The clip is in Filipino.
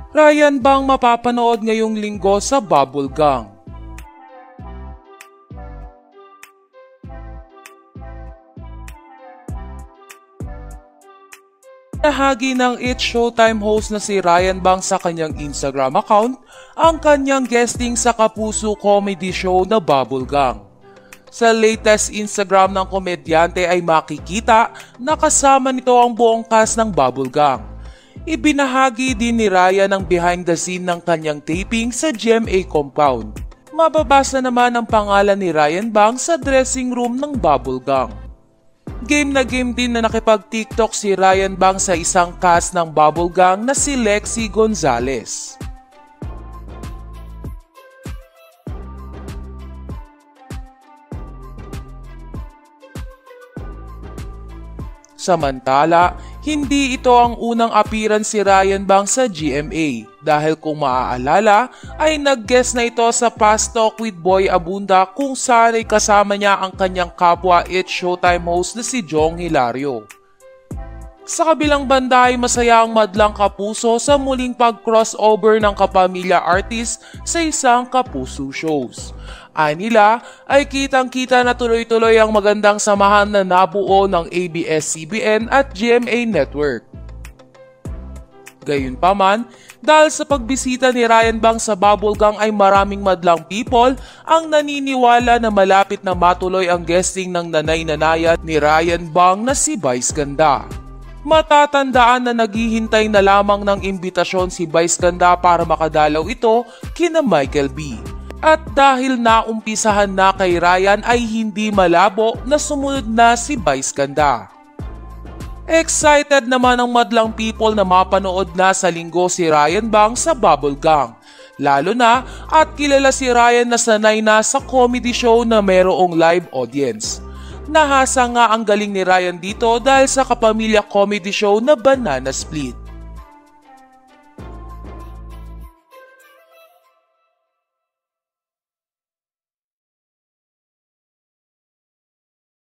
Ryan Bang mapapanood ngayong linggo sa Bubble Gang? Nahagi ng It's Showtime host na si Ryan Bang sa kanyang Instagram account ang kanyang guesting sa kapuso comedy show na Bubble Gang. Sa latest Instagram ng komedyante ay makikita na kasama nito ang buong cast ng Bubble Gang. Ibinahagi din ni Ryan ang behind the scene ng kanyang taping sa GMA compound. Mababasa naman ang pangalan ni Ryan Bang sa dressing room ng Bubble Gang. Game na game din na nakipag-TikTok si Ryan Bang sa isang cast ng Bubble Gang na si Lexie Gonzalez. Samantala, hindi ito ang unang appearance si Ryan Bang sa GMA dahil kung maaalala ay nag-guest na ito sa Fast Talk with Boy Abunda kung saan ay kasama niya ang kanyang kapwa It's Showtime host na si Jong Hilario. Sa kabilang banda ay masaya ang madlang kapuso sa muling pag-crossover ng kapamilya artist sa isang kapuso shows. Anila ay kitang-kita na tuloy-tuloy ang magandang samahan na nabuo ng ABS-CBN at GMA Network. Gayunpaman, dahil sa pagbisita ni Ryan Bang sa Bubble Gang ay maraming madlang people ang naniniwala na malapit na matuloy ang guesting ng nanay-nanaya ni Ryan Bang na si Vice Ganda. Matatandaan na naghihintay na lamang ng imbitasyon si Vice Ganda para makadalaw ito kina Michael B. At dahil naumpisahan na kay Ryan ay hindi malabo na sumunod na si Vice Ganda. Excited naman ang madlang people na mapanood na sa linggo si Ryan Bang sa Bubble Gang. Lalo na at kilala si Ryan na sanay na sa comedy show na mayroong live audience. Nahasa nga ang galing ni Ryan dito dahil sa kapamilya comedy show na Banana Split.